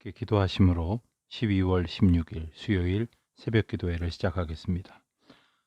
함께 기도하심으로 12월 16일 수요일 새벽 기도회를 시작하겠습니다.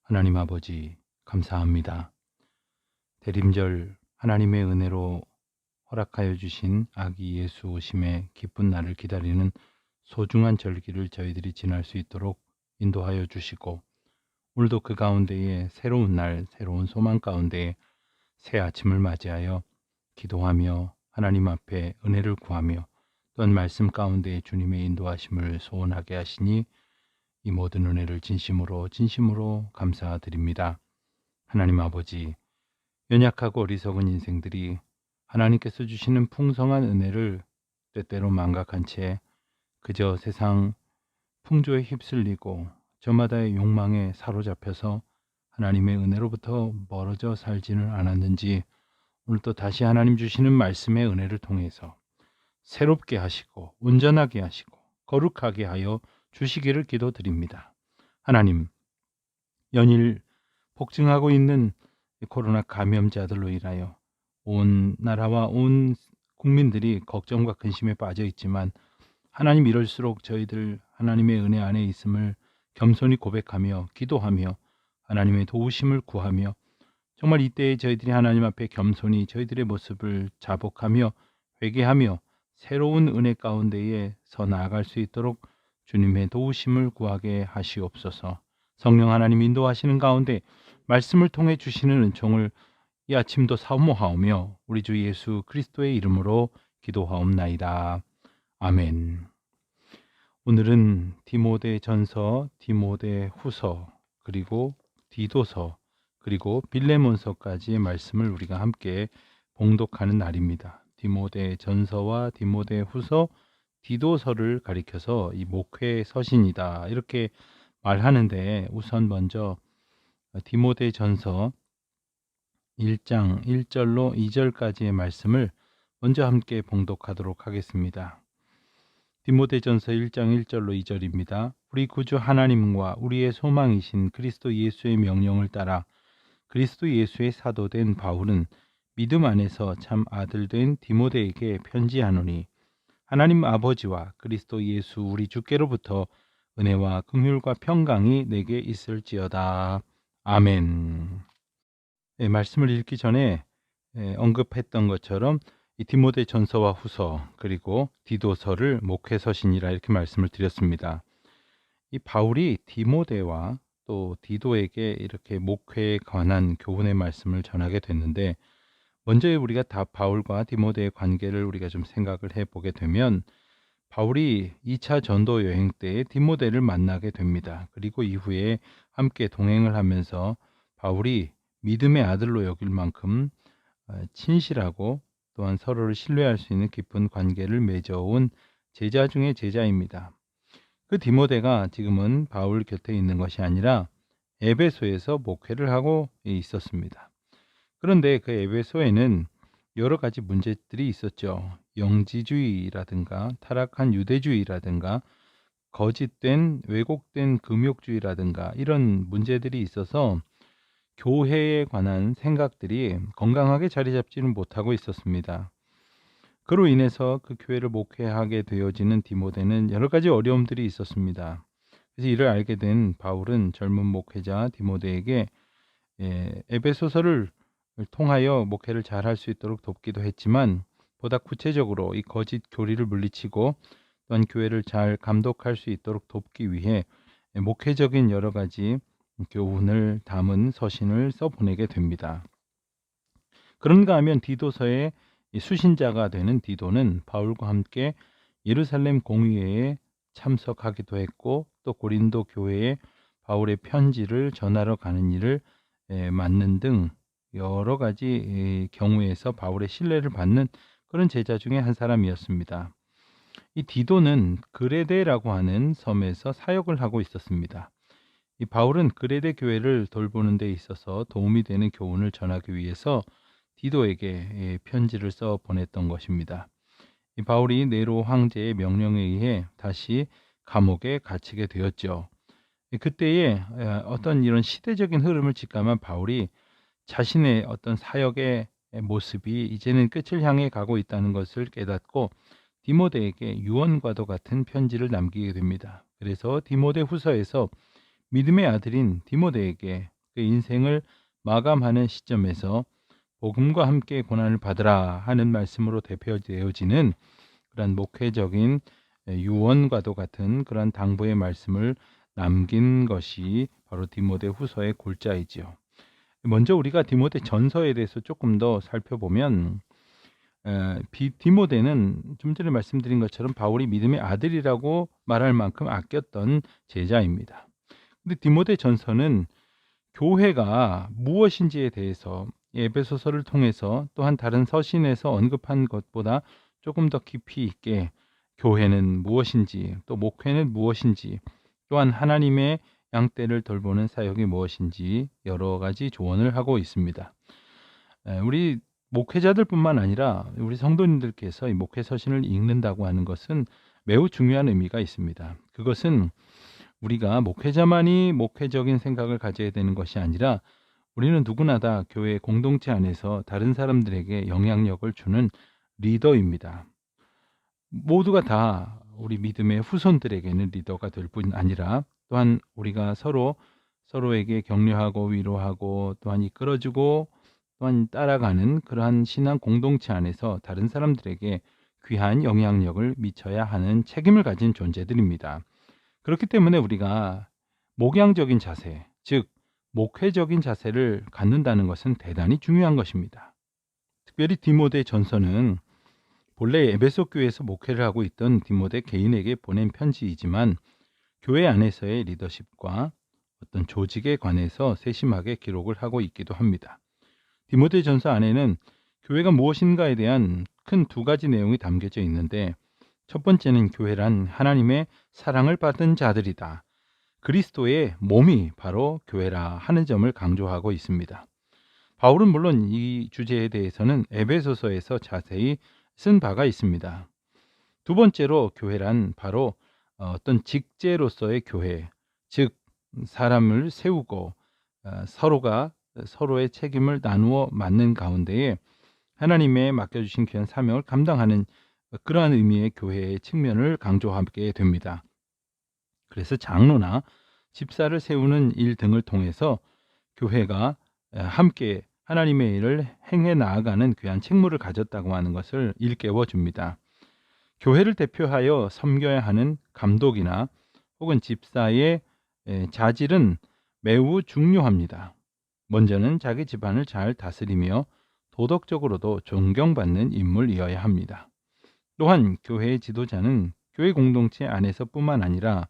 하나님 아버지 감사합니다. 대림절 하나님의 은혜로 허락하여 주신 아기 예수 오심의 기쁜 날을 기다리는 소중한 절기를 저희들이 지날 수 있도록 인도하여 주시고, 오늘도 그 가운데에 새로운 날, 새로운 소망 가운데에 새 아침을 맞이하여 기도하며 하나님 앞에 은혜를 구하며 또한 말씀 가운데 주님의 인도하심을 소원하게 하시니 이 모든 은혜를 진심으로 감사드립니다. 하나님 아버지, 연약하고 어리석은 인생들이 하나님께서 주시는 풍성한 은혜를 때때로 망각한 채 그저 세상 풍조에 휩쓸리고 저마다의 욕망에 사로잡혀서 하나님의 은혜로부터 멀어져 살지는 않았는지, 오늘 또 다시 하나님 주시는 말씀의 은혜를 통해서 새롭게 하시고 온전하게 하시고 거룩하게 하여 주시기를 기도드립니다. 하나님, 연일 폭증하고 있는 코로나 감염자들로 인하여 온 나라와 온 국민들이 걱정과 근심에 빠져 있지만, 하나님, 이럴수록 저희들 하나님의 은혜 안에 있음을 겸손히 고백하며 기도하며 하나님의 도우심을 구하며 정말 이때에 저희들이 하나님 앞에 겸손히 저희들의 모습을 자복하며 회개하며 새로운 은혜 가운데에 서 나아갈 수 있도록 주님의 도우심을 구하게 하시옵소서. 성령 하나님 인도하시는 가운데 말씀을 통해 주시는 은총을 이 아침도 사모하오며 우리 주 예수 그리스도의 이름으로 기도하옵나이다. 아멘. 오늘은 디모데 전서, 디모데 후서, 그리고 디도서, 그리고 빌레몬서까지의 말씀을 우리가 함께 봉독하는 날입니다. 디모데 전서와 디모데 후서, 디도서를 가리켜서 이 목회 서신이다 이렇게 말하는데, 우선 먼저 디모데 전서 1장 1절로 2절까지의 말씀을 먼저 함께 봉독하도록 하겠습니다. 디모데전서 1장 1절로 2절입니다. 우리 구주 하나님과 우리의 소망이신 그리스도 예수의 명령을 따라 그리스도 예수의 사도된 바울은 믿음 안에서 참 아들된 디모데에게 편지하노니, 하나님 아버지와 그리스도 예수 우리 주께로부터 은혜와 긍휼과 평강이 내게 있을지어다. 아멘. 말씀을 읽기 전에 언급했던 것처럼 이 디모데 전서와 후서 그리고 디도서를 목회서신이라 이렇게 말씀을 드렸습니다. 이 바울이 디모데와 또 디도에게 이렇게 목회에 관한 교훈의 말씀을 전하게 됐는데, 먼저 우리가 다 바울과 디모데의 관계를 우리가 좀 생각을 해보게 되면, 바울이 2차 전도 여행 때 디모데를 만나게 됩니다. 그리고 이후에 함께 동행을 하면서 바울이 믿음의 아들로 여길 만큼 친실하고 또한 서로를 신뢰할 수 있는 깊은 관계를 맺어온 제자 중의 제자입니다. 그 디모데가 지금은 바울 곁에 있는 것이 아니라 에베소에서 목회를 하고 있었습니다. 그런데 그 에베소에는 여러 가지 문제들이 있었죠. 영지주의라든가 타락한 유대주의라든가 거짓된 왜곡된 금욕주의라든가 이런 문제들이 있어서 교회에 관한 생각들이 건강하게 자리 잡지는 못하고 있었습니다. 그로 인해서 그 교회를 목회하게 되어지는 디모데는 여러 가지 어려움들이 있었습니다. 그래서 이를 알게 된 바울은 젊은 목회자 디모데에게 에베소서를 통하여 목회를 잘 할 수 있도록 돕기도 했지만, 보다 구체적으로 이 거짓 교리를 물리치고 또한 교회를 잘 감독할 수 있도록 돕기 위해 목회적인 여러 가지 교훈을 담은 서신을 써보내게 됩니다. 그런가 하면 디도서의 수신자가 되는 디도는 바울과 함께 예루살렘 공의회에 참석하기도 했고, 또 고린도 교회에 바울의 편지를 전하러 가는 일을 맡는 등 여러 가지 경우에서 바울의 신뢰를 받는 그런 제자 중에 한 사람이었습니다. 이 디도는 그레데라고 하는 섬에서 사역을 하고 있었습니다. 이 바울은 그레데 교회를 돌보는 데 있어서 도움이 되는 교훈을 전하기 위해서 디도에게 편지를 써 보냈던 것입니다. 이 바울이 네로 황제의 명령에 의해 다시 감옥에 갇히게 되었죠. 그때에 어떤 이런 시대적인 흐름을 직감한 바울이 자신의 어떤 사역의 모습이 이제는 끝을 향해 가고 있다는 것을 깨닫고 디모데에게 유언과도 같은 편지를 남기게 됩니다. 그래서 디모데 후서에서 믿음의 아들인 디모데에게 그 인생을 마감하는 시점에서 복음과 함께 고난을 받으라 하는 말씀으로 대표되어지는 그런 목회적인 유언과도 같은 그런 당부의 말씀을 남긴 것이 바로 디모데 후서의 골자이지요. 먼저 우리가 디모데 전서에 대해서 조금 더 살펴보면 디모데는 좀 전에 말씀드린 것처럼 바울이 믿음의 아들이라고 말할 만큼 아꼈던 제자입니다. 근데 디모데 전서는 교회가 무엇인지에 대해서 에베소서를 통해서 또한 다른 서신에서 언급한 것보다 조금 더 깊이 있게 교회는 무엇인지 또 목회는 무엇인지 또한 하나님의 양떼를 돌보는 사역이 무엇인지 여러 가지 조언을 하고 있습니다. 우리 목회자들뿐만 아니라 우리 성도님들께서 이 목회 서신을 읽는다고 하는 것은 매우 중요한 의미가 있습니다. 그것은 우리가 목회자만이 목회적인 생각을 가져야 되는 것이 아니라 우리는 누구나 다 교회 공동체 안에서 다른 사람들에게 영향력을 주는 리더입니다. 모두가 다 우리 믿음의 후손들에게는 리더가 될 뿐 아니라 또한 우리가 서로에게 격려하고 위로하고 또한 이끌어주고 또한 따라가는 그러한 신앙 공동체 안에서 다른 사람들에게 귀한 영향력을 미쳐야 하는 책임을 가진 존재들입니다. 그렇기 때문에 우리가 목양적인 자세, 즉 목회적인 자세를 갖는다는 것은 대단히 중요한 것입니다. 특별히 디모데 전서는 본래 에베소 교회에서 목회를 하고 있던 디모데 개인에게 보낸 편지이지만 교회 안에서의 리더십과 어떤 조직에 관해서 세심하게 기록을 하고 있기도 합니다. 디모데 전서 안에는 교회가 무엇인가에 대한 큰 두 가지 내용이 담겨져 있는데 첫 번째는 교회란 하나님의 사랑을 받은 자들이다. 그리스도의 몸이 바로 교회라 하는 점을 강조하고 있습니다. 바울은 물론 이 주제에 대해서는 에베소서에서 자세히 쓴 바가 있습니다. 두 번째로 교회란 바로 어떤 직제로서의 교회, 즉 사람을 세우고 서로가 서로의 책임을 나누어 맡는 가운데에 하나님의 맡겨주신 귀한 사명을 감당하는 그러한 의미의 교회의 측면을 강조하게 됩니다. 그래서 장로나 집사를 세우는 일 등을 통해서 교회가 함께 하나님의 일을 행해 나아가는 귀한 책무를 가졌다고 하는 것을 일깨워 줍니다. 교회를 대표하여 섬겨야 하는 감독이나 혹은 집사의 자질은 매우 중요합니다. 먼저는 자기 집안을 잘 다스리며 도덕적으로도 존경받는 인물이어야 합니다. 또한 교회의 지도자는 교회 공동체 안에서뿐만 아니라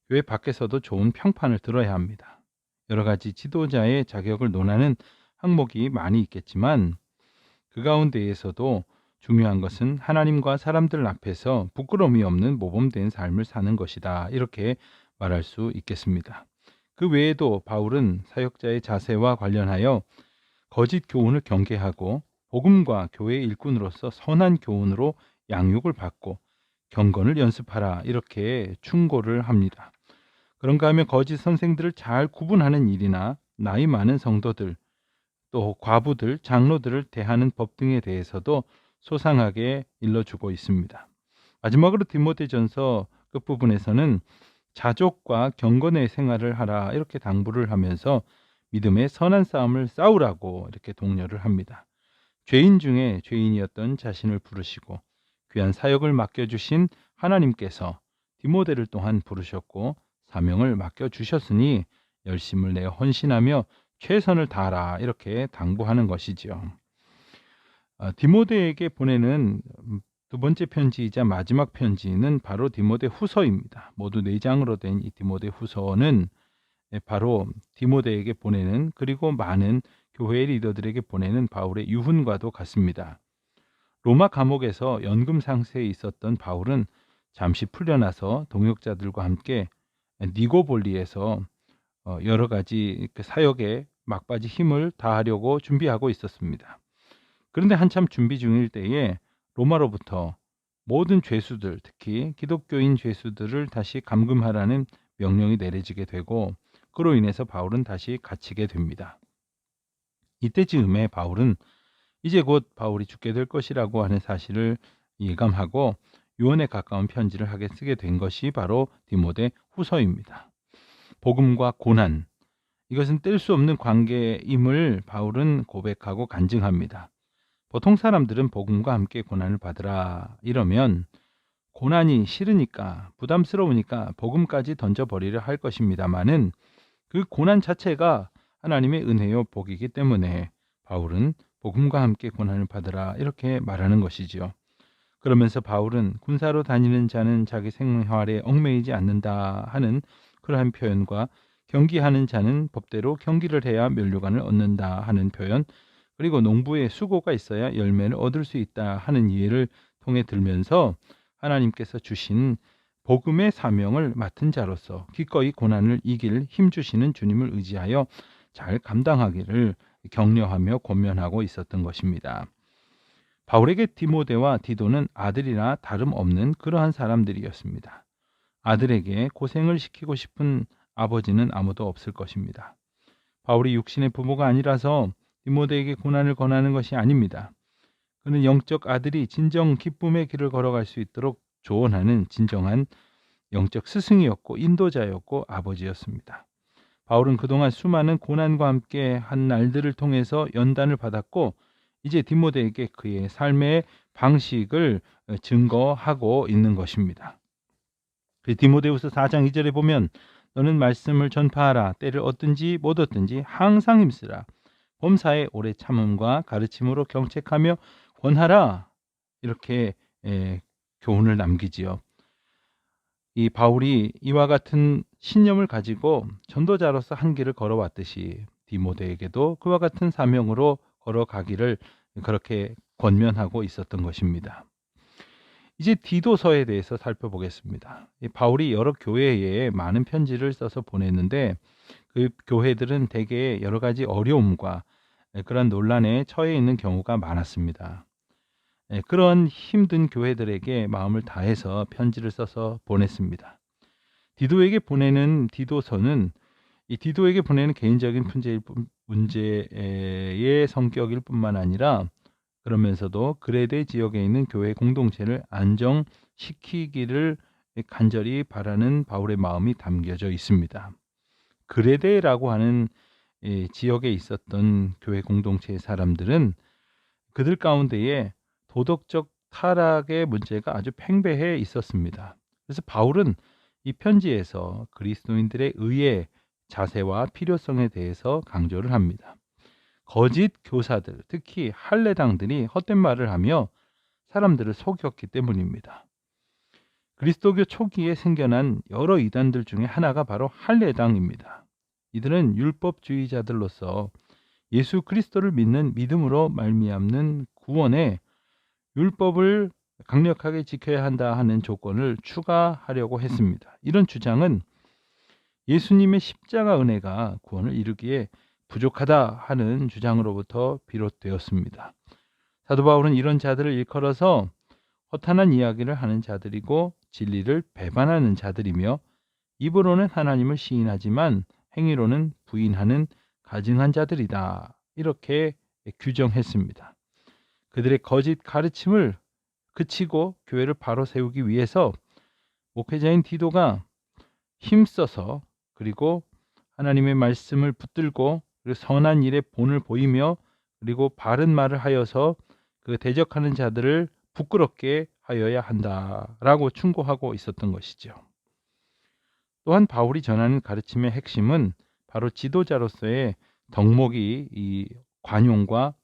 교회 밖에서도 좋은 평판을 들어야 합니다. 여러 가지 지도자의 자격을 논하는 항목이 많이 있겠지만 그 가운데에서도 중요한 것은 하나님과 사람들 앞에서 부끄러움이 없는 모범된 삶을 사는 것이다. 이렇게 말할 수 있겠습니다. 그 외에도 바울은 사역자의 자세와 관련하여 거짓 교훈을 경계하고 복음과 교회의 일꾼으로서 선한 교훈으로 양육을 받고 경건을 연습하라 이렇게 충고를 합니다. 그런가 하면 거짓 선생들을 잘 구분하는 일이나 나이 많은 성도들 또 과부들, 장로들을 대하는 법 등에 대해서도 소상하게 일러주고 있습니다. 마지막으로 디모데전서 끝부분에서는 자족과 경건의 생활을 하라 이렇게 당부를 하면서 믿음의 선한 싸움을 싸우라고 이렇게 독려를 합니다. 죄인 중에 죄인이었던 자신을 부르시고 귀한 사역을 맡겨주신 하나님께서 디모데를 또한 부르셨고 사명을 맡겨주셨으니 열심을 내어 헌신하며 최선을 다하라 이렇게 당부하는 것이지요. 디모데에게 보내는 두 번째 편지이자 마지막 편지는 바로 디모데 후서입니다. 모두 4장으로 된 이 디모데 후서는 바로 디모데에게 보내는 그리고 많은 교회의 리더들에게 보내는 바울의 유훈과도 같습니다. 로마 감옥에서 연금 상태에 있었던 바울은 잠시 풀려나서 동역자들과 함께 니고볼리에서 여러 가지 사역에 막바지 힘을 다하려고 준비하고 있었습니다. 그런데 한참 준비 중일 때에 로마로부터 모든 죄수들, 특히 기독교인 죄수들을 다시 감금하라는 명령이 내려지게 되고 그로 인해서 바울은 다시 갇히게 됩니다. 이때 즈음에 바울은 이제 곧 바울이 죽게 될 것이라고 하는 사실을 예감하고 유언에 가까운 편지를 하게 쓰게 된 것이 바로 디모데 후서입니다. 복음과 고난, 이것은 뗄 수 없는 관계임을 바울은 고백하고 간증합니다. 보통 사람들은 복음과 함께 고난을 받으라 이러면 고난이 싫으니까 부담스러우니까 복음까지 던져버리려 할 것입니다마는 그 고난 자체가 하나님의 은혜요 복이기 때문에 바울은 복음과 함께 고난을 받으라 이렇게 말하는 것이지요. 그러면서 바울은 군사로 다니는 자는 자기 생활에 얽매이지 않는다 하는 그러한 표현과 경기하는 자는 법대로 경기를 해야 면류관을 얻는다 하는 표현, 그리고 농부의 수고가 있어야 열매를 얻을 수 있다 하는 이해를 통해 들면서 하나님께서 주신 복음의 사명을 맡은 자로서 기꺼이 고난을 이길 힘 주시는 주님을 의지하여 잘 감당하기를 격려하며 권면하고 있었던 것입니다. 바울에게 디모데와 디도는 아들이나 다름없는 그러한 사람들이었습니다. 아들에게 고생을 시키고 싶은 아버지는 아무도 없을 것입니다. 바울이 육신의 부모가 아니라서 디모데에게 고난을 권하는 것이 아닙니다. 그는 영적 아들이 진정 기쁨의 길을 걸어갈 수 있도록 조언하는 진정한 영적 스승이었고 인도자였고 아버지였습니다. 바울은 그동안 수많은 고난과 함께 한 날들을 통해서 연단을 받았고 이제 디모데에게 그의 삶의 방식을 증거하고 있는 것입니다. 디모데후서 4장 2절에 보면 너는 말씀을 전파하라. 때를 얻든지 못 얻든지 항상 힘쓰라. 범사에 오래 참음과 가르침으로 경책하며 권하라. 이렇게 교훈을 남기지요. 이 바울이 이와 같은 신념을 가지고 전도자로서 한 길을 걸어왔듯이 디모데에게도 그와 같은 사명으로 걸어가기를 그렇게 권면하고 있었던 것입니다. 이제 디도서에 대해서 살펴보겠습니다. 바울이 여러 교회에 많은 편지를 써서 보냈는데 그 교회들은 대개 여러 가지 어려움과 그런 논란에 처해 있는 경우가 많았습니다. 그런 힘든 교회들에게 마음을 다해서 편지를 써서 보냈습니다. 디도에게 보내는 디도서는 이 디도에게 보내는 개인적인 문제의 성격일 뿐만 아니라 그러면서도 그레데 지역에 있는 교회 공동체를 안정시키기를 간절히 바라는 바울의 마음이 담겨져 있습니다. 그레데라고 하는 지역에 있었던 교회 공동체의 사람들은 그들 가운데에 도덕적 타락의 문제가 아주 팽배해 있었습니다. 그래서 바울은 이 편지에서 그리스도인들의 의의 자세와 필요성에 대해서 강조를 합니다. 거짓 교사들, 특히 할례당들이 헛된 말을 하며 사람들을 속였기 때문입니다. 그리스도교 초기에 생겨난 여러 이단들 중에 하나가 바로 할례당입니다. 이들은 율법주의자들로서 예수 그리스도를 믿는 믿음으로 말미암는 구원에 율법을 강력하게 지켜야 한다 하는 조건을 추가하려고 했습니다. 이런 주장은 예수님의 십자가 은혜가 구원을 이루기에 부족하다 하는 주장으로부터 비롯되었습니다. 사도 바울은 이런 자들을 일컬어서 허탄한 이야기를 하는 자들이고 진리를 배반하는 자들이며 입으로는 하나님을 시인하지만 행위로는 부인하는 가증한 자들이다. 이렇게 규정했습니다. 그들의 거짓 가르침을 그치고 교회를 바로 세우기 위해서 목회자인 디도가 힘써서 그리고 하나님의 말씀을 붙들고 그리고 선한 일에 본을 보이며 그리고 바른 말을 하여서 그 대적하는 자들을 부끄럽게 하여야 한다라고 충고하고 있었던 것이죠. 또한 바울이 전하는 가르침의 핵심은 바로 지도자로서의 덕목이 이 관용과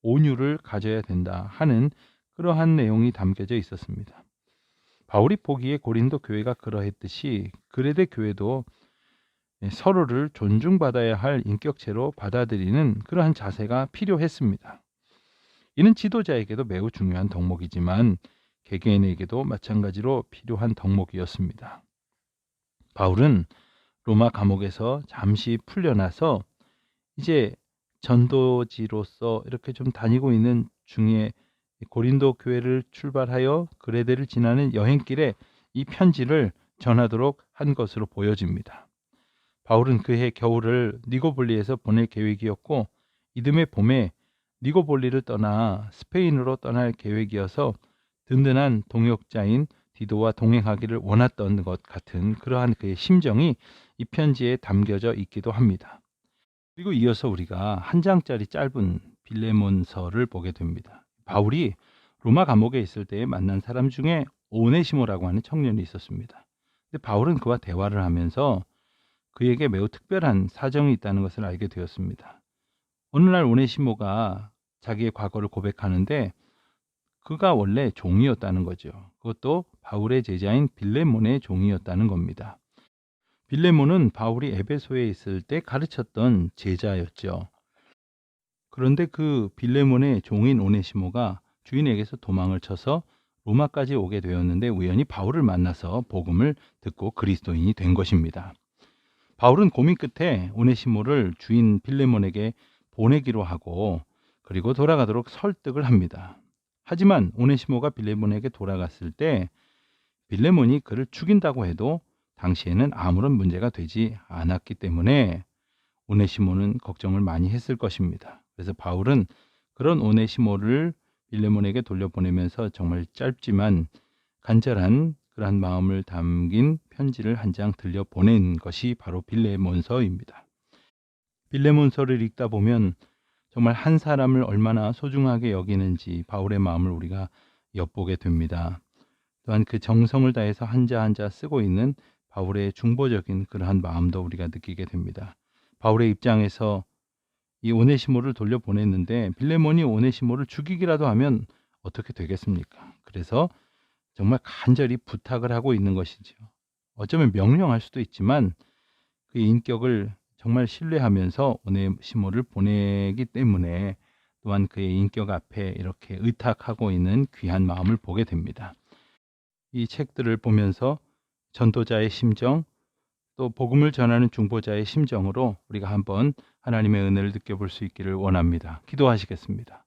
온유를 가져야 된다 하는 그러한 내용이 담겨져 있었습니다. 바울이 보기에 고린도 교회가 그러했듯이 그레데 교회도 서로를 존중받아야 할 인격체로 받아들이는 그러한 자세가 필요했습니다. 이는 지도자에게도 매우 중요한 덕목이지만 개개인에게도 마찬가지로 필요한 덕목이었습니다. 바울은 로마 감옥에서 잠시 풀려나서 이제 전도지로서 이렇게 좀 다니고 있는 중에 고린도 교회를 출발하여 그레데를 지나는 여행길에 이 편지를 전하도록 한 것으로 보여집니다. 바울은 그해 겨울을 니고볼리에서 보낼 계획이었고 이듬해 봄에 니고볼리를 떠나 스페인으로 떠날 계획이어서 든든한 동역자인 디도와 동행하기를 원했던 것 같은 그러한 그의 심정이 이 편지에 담겨져 있기도 합니다. 그리고 이어서 우리가 한 장짜리 짧은 빌레몬서를 보게 됩니다. 바울이 로마 감옥에 있을 때에 만난 사람 중에 오네시모라고 하는 청년이 있었습니다. 근데 바울은 그와 대화를 하면서 그에게 매우 특별한 사정이 있다는 것을 알게 되었습니다. 어느 날 오네시모가 자기의 과거를 고백하는데 그가 원래 종이었다는 거죠. 그것도 바울의 제자인 빌레몬의 종이었다는 겁니다. 빌레몬은 바울이 에베소에 있을 때 가르쳤던 제자였죠. 그런데 그 빌레몬의 종인 오네시모가 주인에게서 도망을 쳐서 로마까지 오게 되었는데 우연히 바울을 만나서 복음을 듣고 그리스도인이 된 것입니다. 바울은 고민 끝에 오네시모를 주인 빌레몬에게 보내기로 하고 그리고 돌아가도록 설득을 합니다. 하지만 오네시모가 빌레몬에게 돌아갔을 때 빌레몬이 그를 죽인다고 해도 당시에는 아무런 문제가 되지 않았기 때문에 오네시모는 걱정을 많이 했을 것입니다. 그래서 바울은 그런 오네시모를 빌레몬에게 돌려보내면서 정말 짧지만 간절한 그러한 마음을 담긴 편지를 한 장 들려보낸 것이 바로 빌레몬서입니다. 빌레몬서를 읽다 보면 정말 한 사람을 얼마나 소중하게 여기는지 바울의 마음을 우리가 엿보게 됩니다. 또한 그 정성을 다해서 한자 한자 쓰고 있는 바울의 중보적인 그러한 마음도 우리가 느끼게 됩니다. 바울의 입장에서 이 오네시모를 돌려보냈는데 빌레몬이 오네시모를 죽이기라도 하면 어떻게 되겠습니까? 그래서 정말 간절히 부탁을 하고 있는 것이죠. 어쩌면 명령할 수도 있지만 그의 인격을 정말 신뢰하면서 오네시모를 보내기 때문에 또한 그의 인격 앞에 이렇게 의탁하고 있는 귀한 마음을 보게 됩니다. 이 책들을 보면서 전도자의 심정, 또 복음을 전하는 중보자의 심정으로 우리가 한번 하나님의 은혜를 느껴볼 수 있기를 원합니다. 기도하시겠습니다.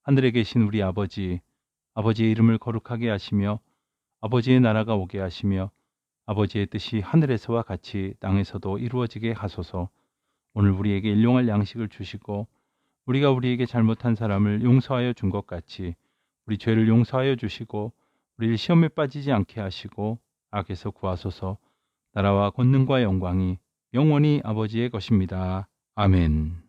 하늘에 계신 우리 아버지, 아버지의 이름을 거룩하게 하시며 아버지의 나라가 오게 하시며 아버지의 뜻이 하늘에서와 같이 땅에서도 이루어지게 하소서. 오늘 우리에게 일용할 양식을 주시고 우리가 우리에게 잘못한 사람을 용서하여 준 것 같이 우리 죄를 용서하여 주시고 우리를 시험에 빠지지 않게 하시고 악에서 구하소서. 나라와 권능과 영광이 영원히 아버지의 것입니다. 아멘.